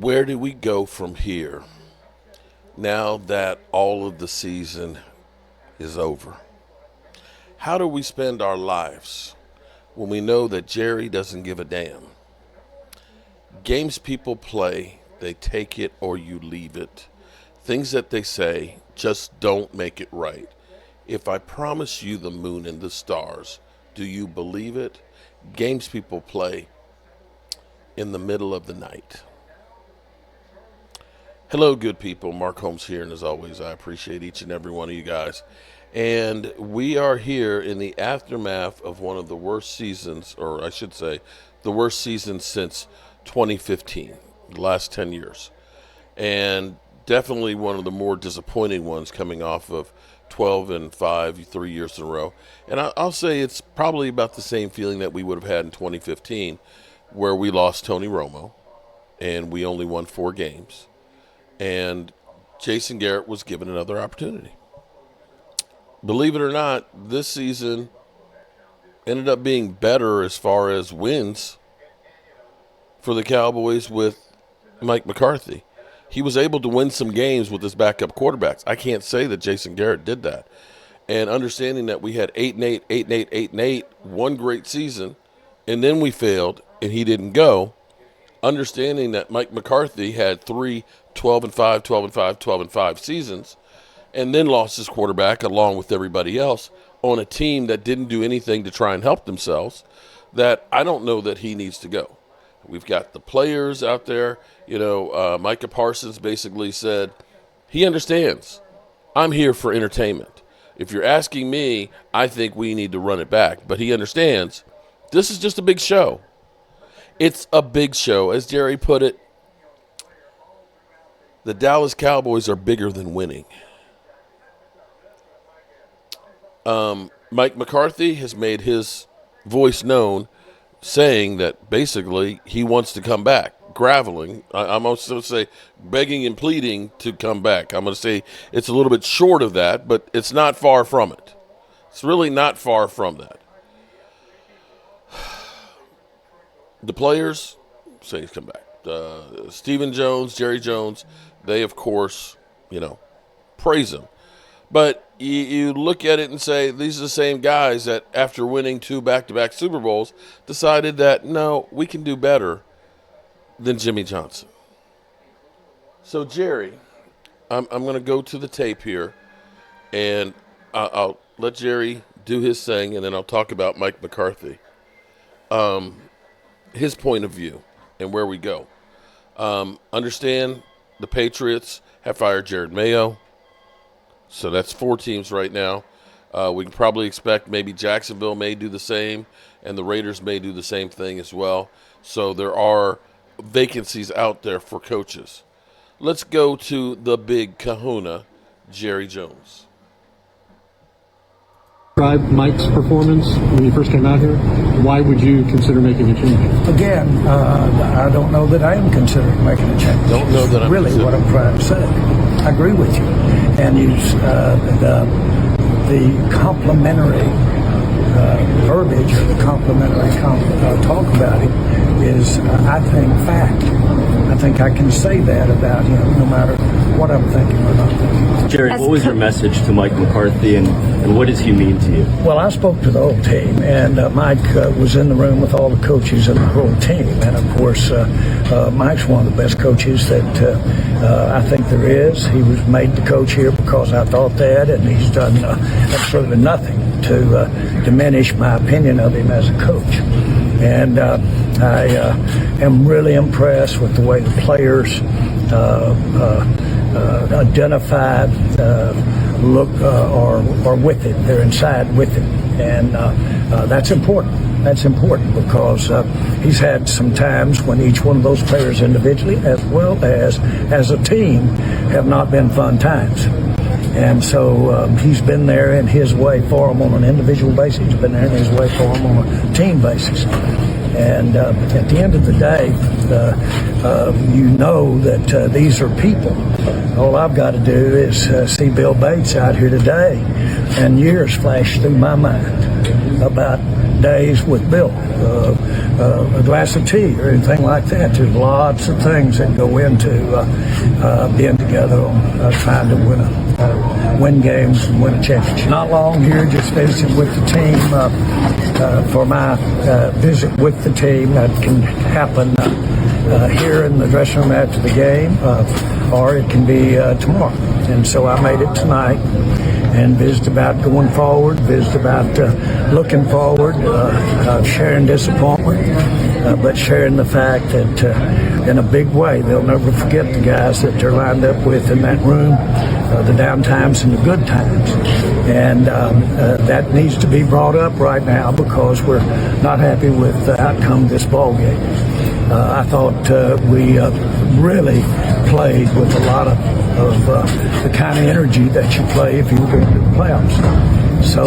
Where do we go from here now that all of the season is over? How do we spend our lives when we know that Jerry doesn't give a damn? Games people play, they take it or you leave it. Things that they say just don't make it right. If I promise you the moon and the stars, do you believe it? Games people play in the middle of the night. Hello, good people. Mark Holmes here, and as always, I appreciate each and every one of you guys. And we are here in the aftermath of one of the worst seasons, or I should say, the worst season since 2015, the last 10 years. And definitely one of the more disappointing ones, coming off of 12-5, 3 years in a row. And I'll say it's probably about the same feeling that we would have had in 2015, where we lost Tony Romo, and we only won 4 games. And Jason Garrett was given another opportunity. Believe it or not, this season ended up being better as far as wins for the Cowboys with Mike McCarthy. He was able to win some games with his backup quarterbacks. I can't say that Jason Garrett did that. And understanding that we had 8-8, 8-8, 8-8, one great season, and then we failed and he didn't go. Understanding that Mike McCarthy had 3 12-5, 12-5, 12-5 seasons, and then lost his quarterback along with everybody else on a team that didn't do anything to try and help themselves, that I don't know that he needs to go. We've got the players out there. Micah Parsons basically said he understands. I'm here for entertainment. If you're asking me, I think we need to run it back. But he understands this is just a big show. It's a big show. As Jerry put it, the Dallas Cowboys are bigger than winning. Mike McCarthy has made his voice known, saying that basically he wants to come back, graveling. I'm also going to say begging and pleading to come back. I'm going to say it's a little bit short of that, but it's not far from it. It's really not far from that. The players say he's come back. Stephen Jones, Jerry Jones, they, of course, praise him. But you look at it and say, these are the same guys that after winning 2 back-to-back Super Bowls decided that, no, we can do better than Jimmy Johnson. So, Jerry, I'm going to go to the tape here, and I'll let Jerry do his thing, and then I'll talk about Mike McCarthy, his point of view, and where we go. Understand the Patriots have fired Jared Mayo. So that's 4 teams right now. We can probably expect maybe Jacksonville may do the same, and the Raiders may do the same thing as well. So there are vacancies out there for coaches. Let's go to the big kahuna, Jerry Jones. Describe Mike's performance when he first came out here. Why would you consider making a change? Again, I don't know that I am considering making a change. Don't know that I'm really what I'm trying to say. I agree with you. And the complimentary verbiage or the complimentary talk about it is, I think, fact. I think I can say that about him no matter what I'm thinking or not thinking. Jerry, what was your message to Mike McCarthy, and what does he mean to you? Well, I spoke to the whole team, and Mike was in the room with all the coaches and the whole team. And, of course, Mike's one of the best coaches that I think there is. He was made the coach here because I thought that, and he's done absolutely nothing to diminish my opinion of him as a coach. And I am really impressed with the way the players identified, look, are with it. They're inside with it. And that's important. That's important because he's had some times when each one of those players individually as well as a team have not been fun times. And so he's been there in his way for them on an individual basis. He's been there in his way for them on a team basis. And at the end of the day, that these are people. All I've got to do is see Bill Bates out here today, and years flash through my mind about days with Bill, a glass of tea or anything like that. There's lots of things that go into being together on trying to win games and win a championship. Not long here, just visiting with the team for my visit with the team. That can happen here in the dressing room after the game, or it can be tomorrow. And so I made it tonight and visited about going forward, visited about looking forward, sharing disappointment, but sharing the fact that in a big way, they'll never forget the guys that they're lined up with in that room, the down times and the good times. And that needs to be brought up right now because we're not happy with the outcome of this ball game. I thought we really played with a lot of the kind of energy that you play if you go to the playoffs. So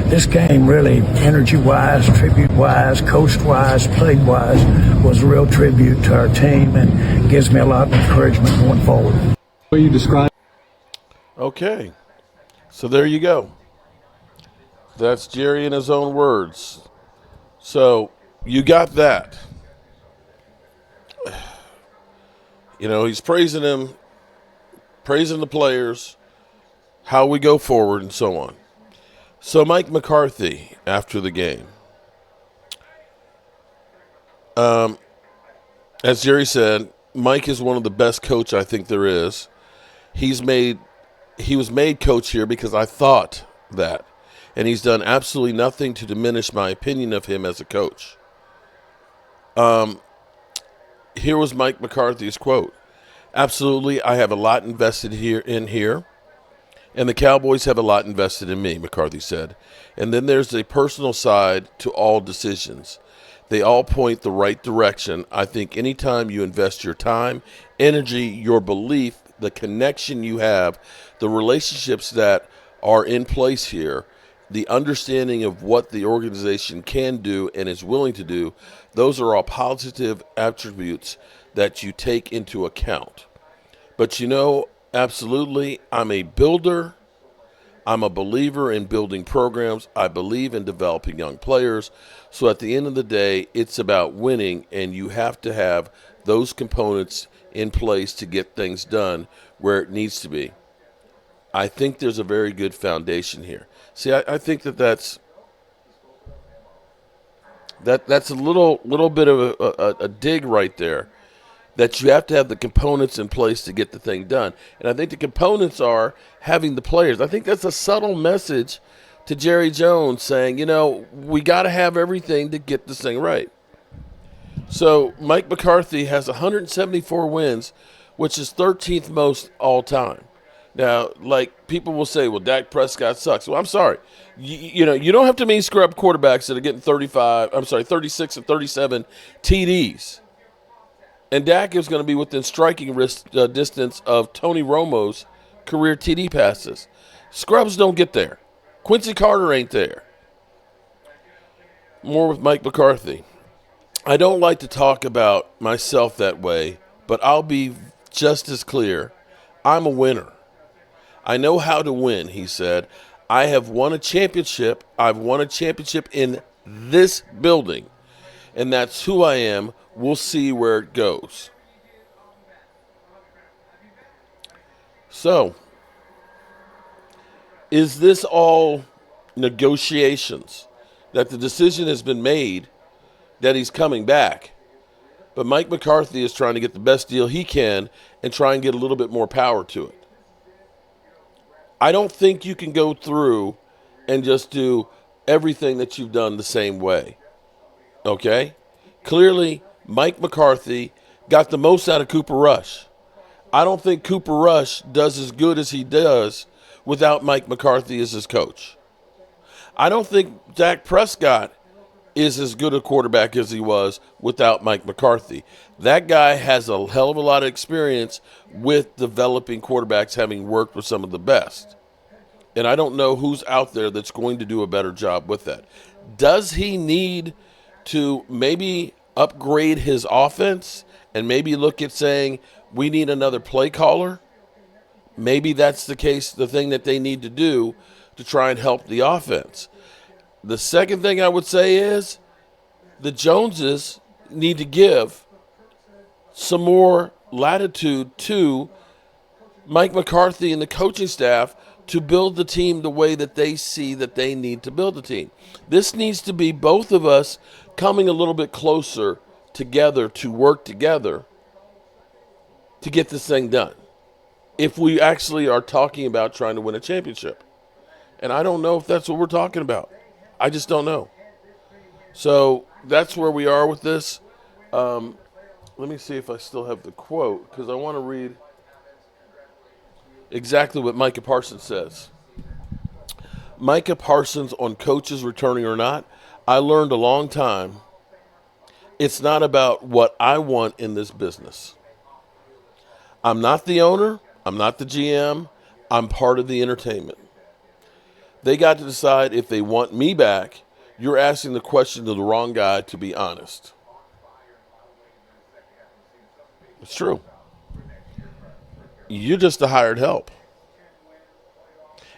this game really, energy-wise, tribute-wise, coach-wise, play-wise, was a real tribute to our team and gives me a lot of encouragement going forward. What you described. Okay, so there you go. That's Jerry in his own words. So you got that. You know, he's praising him, praising the players, how we go forward, and so on. So Mike McCarthy, after the game, as Jerry said, Mike is one of the best coach I think there is. He was made coach here because I thought that, and he's done absolutely nothing to diminish my opinion of him as a coach. Here was Mike McCarthy's quote. Absolutely, I have a lot invested here, and the Cowboys have a lot invested in me, McCarthy said. And then there's a personal side to all decisions. They all point the right direction. I think anytime you invest your time, energy, your belief, the connection you have, the relationships that are in place here, the understanding of what the organization can do and is willing to do, those are all positive attributes that you take into account. But you know, absolutely, I'm a builder. I'm a believer in building programs. I believe in developing young players. So at the end of the day, it's about winning, and you have to have those components in place to get things done where it needs to be. I think there's a very good foundation here. See, I think that's a little bit of a dig right there, that you have to have the components in place to get the thing done. And I think the components are having the players. I think that's a subtle message to Jerry Jones saying, you know, we got to have everything to get this thing right. So Mike McCarthy has 174 wins, which is 13th most all time. Now, like, people will say, well, Dak Prescott sucks. Well, I'm sorry. You know, you don't have to mean scrub quarterbacks that are getting 36 and 37 TDs. And Dak is going to be within striking distance of Tony Romo's career TD passes. Scrubs don't get there. Quincy Carter ain't there. More with Mike McCarthy. I don't like to talk about myself that way, but I'll be just as clear. I'm a winner. I know how to win, he said. I have won a championship. I've won a championship in this building, and that's who I am. We'll see where it goes. So, is this all negotiations? That the decision has been made that he's coming back, but Mike McCarthy is trying to get the best deal he can and try and get a little bit more power to it. I don't think you can go through and just do everything that you've done the same way. Okay? Clearly, Mike McCarthy got the most out of Cooper Rush. I don't think Cooper Rush does as good as he does without Mike McCarthy as his coach. I don't think Dak Prescott is as good a quarterback as he was without Mike McCarthy. That guy has a hell of a lot of experience with developing quarterbacks, having worked with some of the best. And I don't know who's out there that's going to do a better job with that. Does he need to maybe upgrade his offense and maybe look at saying, we need another play caller? Maybe that's the case, the thing that they need to do to try and help the offense. The second thing I would say is, The Joneses need to give some more latitude to Mike McCarthy and the coaching staff to build the team the way that they see that they need to build the team. This needs to be both of us coming a little bit closer together to work together to get this thing done. If we actually are talking about trying to win a championship. And I don't know if that's what we're talking about. I just don't know. So that's where we are with this. Let me see if I still have the quote, because I want to read exactly what Micah Parsons says. Micah Parsons on coaches returning or not. I learned a long time. It's not about what I want in this business. I'm not the owner. I'm not the GM. I'm part of the entertainment. They got to decide if they want me back. You're asking the question to the wrong guy, to be honest. It's true. You're just a hired help.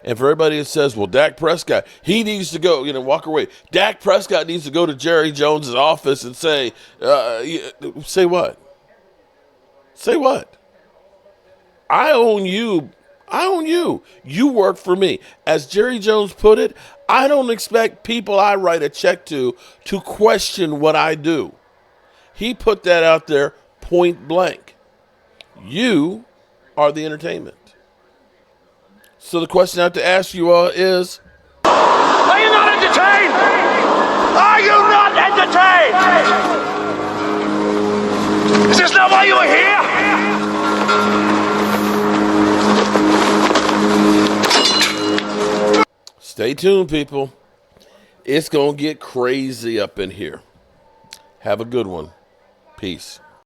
And for everybody that says, well, Dak Prescott, he needs to go, walk away. Dak Prescott needs to go to Jerry Jones's office and say, say what? Say what? I own you. I own you. You work for me. As Jerry Jones put it, I don't expect people I write a check to question what I do. He put that out there point blank. You are the entertainment. So the question I have to ask you all is, are you not entertained? Are you not entertained? Is this not why you are here? stay tuned, people. It's going to get crazy up in here. Have a good one. Peace.